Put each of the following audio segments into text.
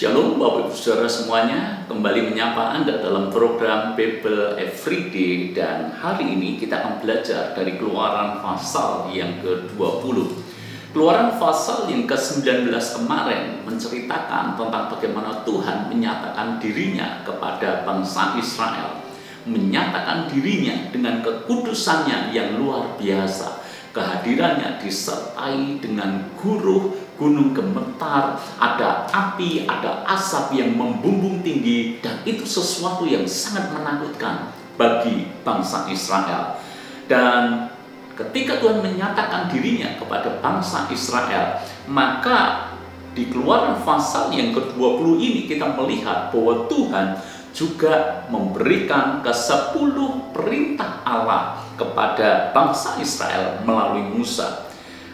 Shalom Bapak Ibu Saudara semuanya, kembali menyapa Anda dalam program Bible Everyday, dan hari ini kita akan belajar dari Keluaran pasal yang ke-20. Keluaran pasal yang ke-19 kemarin menceritakan tentang bagaimana Tuhan menyatakan dirinya kepada bangsa Israel, menyatakan dirinya dengan kekudusannya yang luar biasa. Kehadirannya disertai dengan gunung gemetar, ada api, ada asap yang membumbung tinggi, dan itu sesuatu yang sangat menakutkan bagi bangsa Israel. Dan ketika Tuhan menyatakan dirinya kepada bangsa Israel, maka di Keluaran pasal yang ke-20 ini kita melihat bahwa Tuhan juga memberikan ke-10 perintah Allah kepada bangsa Israel melalui Musa.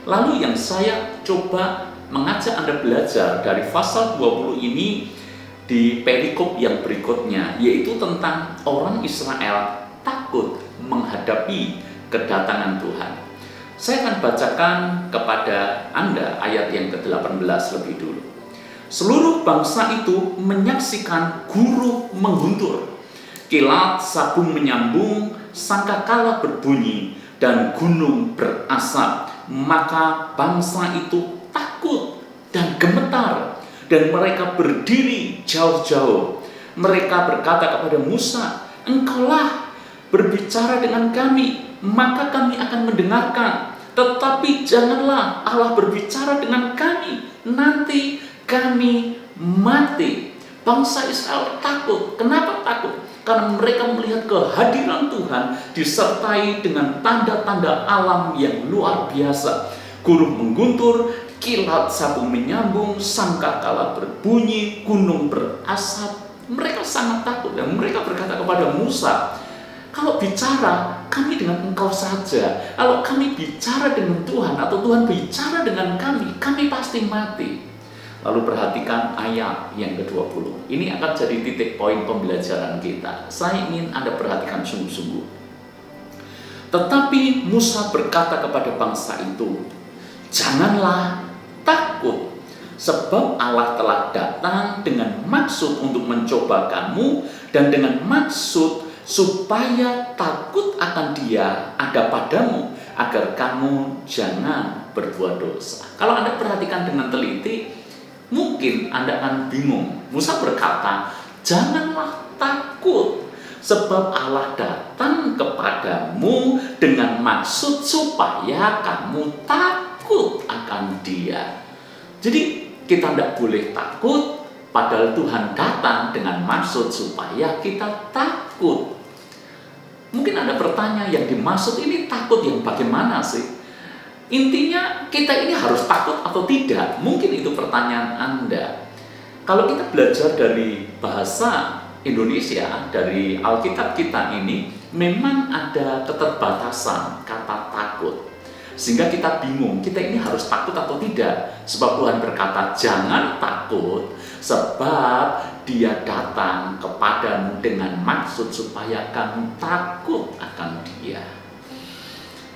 Lalu yang saya coba mengajak Anda belajar dari pasal 20 ini di perikop yang berikutnya, yaitu tentang orang Israel takut menghadapi kedatangan Tuhan. Saya akan bacakan kepada Anda ayat yang ke-18 lebih dulu. Seluruh bangsa itu menyaksikan guru mengguntur, kilat sabung menyambung, sangkakala berbunyi, dan gunung berasap. Maka bangsa itu takut dan gemetar, dan mereka berdiri jauh-jauh. Mereka berkata kepada Musa, "Engkaulah berbicara dengan kami, maka kami akan mendengarkan. Tetapi janganlah Allah berbicara dengan kami, nanti kami mati." Bangsa Israel takut. Kenapa takut? Karena mereka melihat kehadiran Tuhan disertai dengan tanda-tanda alam yang luar biasa. Guru mengguntur, kilat sabung menyambung, sangkakala berbunyi, gunung berasap. Mereka sangat takut dan mereka berkata kepada Musa, "Kalau bicara, kami dengan engkau saja. Kalau kami bicara dengan Tuhan atau Tuhan bicara dengan kami pasti mati." Lalu perhatikan ayat yang ke-20. Ini akan jadi titik poin pembelajaran kita. Saya ingin Anda perhatikan sungguh-sungguh. Tetapi Musa berkata kepada bangsa itu, "Janganlah takut, sebab Allah telah datang dengan maksud untuk mencoba kamu, dan dengan maksud supaya takut akan Dia ada padamu, agar kamu jangan berbuat dosa." Kalau Anda perhatikan dengan teliti, mungkin Anda akan bingung. Musa berkata, "Janganlah takut, sebab Allah datang kepadamu dengan maksud supaya kamu takut akan Dia." Jadi kita tidak boleh takut, padahal Tuhan datang dengan maksud supaya kita takut. Mungkin Anda bertanya, yang dimaksud ini takut yang bagaimana sih? Intinya kita ini harus takut atau tidak? Mungkin itu pertanyaan Anda. Kalau kita belajar dari bahasa Indonesia, dari Alkitab kita ini, memang ada keterbatasan kata takut. Sehingga kita bingung, kita ini harus takut atau tidak? Sebab Tuhan berkata, "Jangan takut, sebab Dia datang kepadamu dengan maksud supaya kamu takut akan Dia."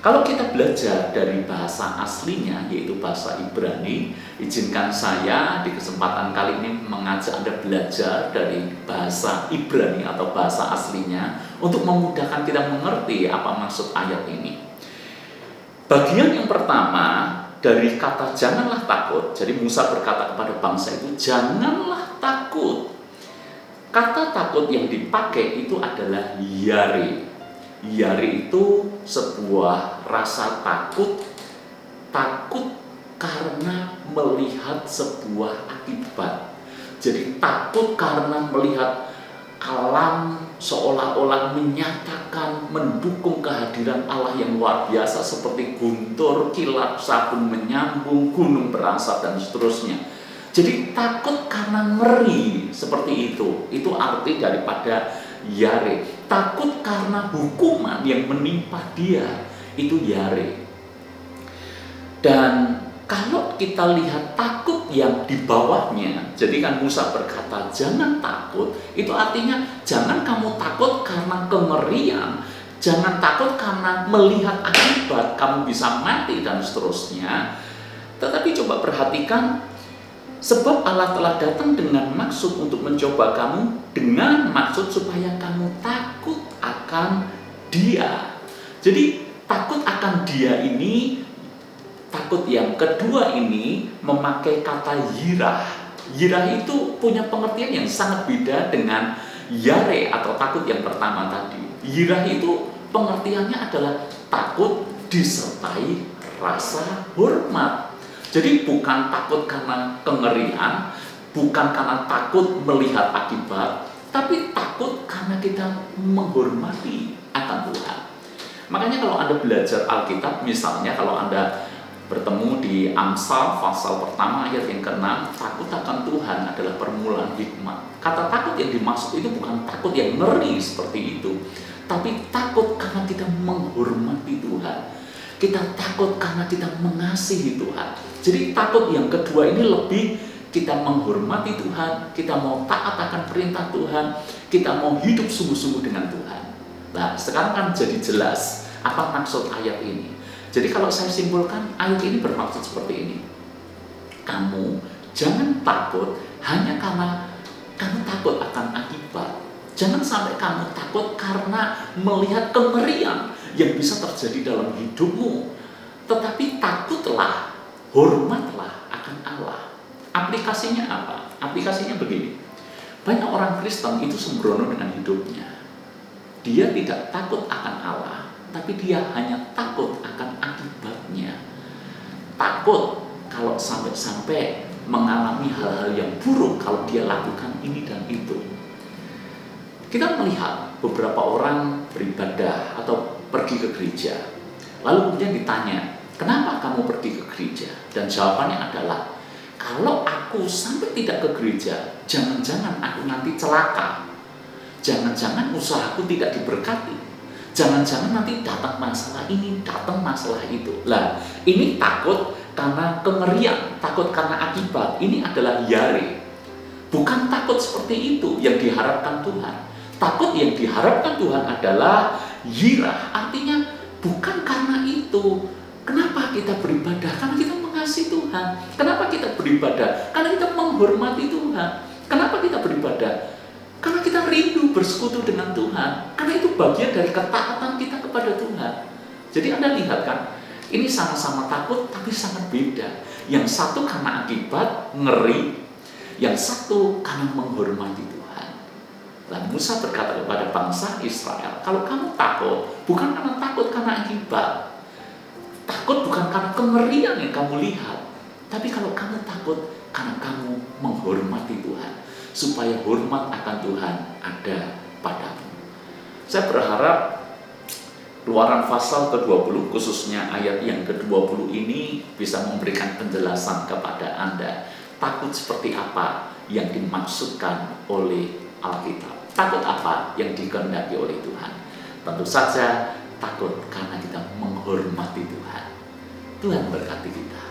Kalau kita belajar dari bahasa aslinya, yaitu bahasa Ibrani, izinkan saya di kesempatan kali ini mengajak Anda belajar dari bahasa Ibrani atau bahasa aslinya untuk memudahkan kita mengerti apa maksud ayat ini. Bagian yang pertama dari kata "janganlah takut", jadi Musa berkata kepada bangsa itu, "Janganlah takut." Kata takut yang dipakai itu adalah yare. Yare itu sebuah rasa takut karena melihat sebuah akibat. Jadi takut karena melihat alam seolah-olah menyatakan, mendukung kehadiran Allah yang luar biasa seperti guntur, kilat sabung menyambung, gunung berasap, dan seterusnya. Jadi takut karena ngeri seperti itu. Itu arti daripada yare. Takut karena hukuman yang menimpa dia, itu yare. Dan kalau kita lihat takut yang di bawahnya, jadi kan Musa berkata, "Jangan takut", itu artinya jangan kamu takut karena kengerian, jangan takut karena melihat akibat kamu bisa mati dan seterusnya. Tetapi coba perhatikan, Sebab Allah telah datang dengan maksud untuk mencoba kamu, dengan maksud supaya kamu takut akan Dia. Jadi takut akan Dia ini, takut yang kedua ini memakai kata yirah. Yirah itu punya pengertian yang sangat beda dengan yare atau takut yang pertama tadi. Yirah itu pengertiannya adalah takut disertai rasa hormat. Jadi bukan takut karena kengerian, bukan karena takut melihat akibat, tapi takut karena kita menghormati akan Tuhan. Makanya kalau Anda belajar Alkitab, misalnya kalau Anda bertemu di Amsal pasal pertama ayat yang ke-6, takut akan Tuhan adalah permulaan hikmat. Kata takut yang dimaksud itu bukan takut yang ngeri seperti itu, tapi takut karena kita menghormati Tuhan. Kita takut karena kita mengasihi Tuhan. Jadi takut yang kedua ini lebih kita menghormati Tuhan, kita mau taat akan perintah Tuhan, kita mau hidup sungguh-sungguh dengan Tuhan. Nah, sekarang kan jadi jelas apa maksud ayat ini. Jadi kalau saya simpulkan, ayat ini bermaksud seperti ini. Kamu jangan takut hanya karena kamu takut akan akibat. Jangan sampai kamu takut karena melihat kengerian yang bisa terjadi dalam hidupmu. Tetapi takutlah, hormatlah akan Allah. Aplikasinya apa? Aplikasinya begini. Banyak orang Kristen itu sembrono dengan hidupnya. Dia tidak takut akan Allah, tapi dia hanya takut akan akibatnya. Takut kalau sampai mengalami hal-hal yang buruk kalau dia lakukan ini dan itu. Kita melihat beberapa orang beribadah atau pergi ke gereja, lalu kemudian ditanya, kenapa kamu pergi ke gereja? Dan jawabannya adalah, kalau aku sampai tidak ke gereja, jangan-jangan aku nanti celaka, jangan-jangan usahaku tidak diberkati, jangan-jangan nanti datang masalah ini, datang masalah itu. Lah, ini takut karena kengerian, takut karena akibat. Ini adalah yare. Bukan takut seperti itu yang diharapkan Tuhan. Takut yang diharapkan Tuhan adalah yirah. Artinya bukan karena itu. Kenapa kita beribadah? Karena kita mengasihi Tuhan. Kenapa kita beribadah? Karena kita menghormati Tuhan. Kenapa kita beribadah? Karena kita rindu bersekutu dengan Tuhan. Karena itu bagian dari ketaatan kita kepada Tuhan. Jadi Anda lihat kan, ini sama-sama takut tapi sangat beda. Yang satu karena akibat, ngeri. Yang satu karena menghormati Tuhan. Dan Musa berkata kepada bangsa Israel, kalau kamu takut, bukan karena takut karena akibat. Takut bukan karena kengerian yang kamu lihat. Tapi kalau kamu takut, karena kamu menghormati Tuhan. Supaya hormat akan Tuhan ada padamu. Saya berharap Keluaran pasal ke-20, khususnya ayat yang ke-20 ini bisa memberikan penjelasan kepada Anda. Takut seperti apa yang dimaksudkan oleh Alkitab. Takut apa yang dikehendaki oleh Tuhan. Tentu saja takut karena kita menghormati Tuhan. Tuhan berkati kita.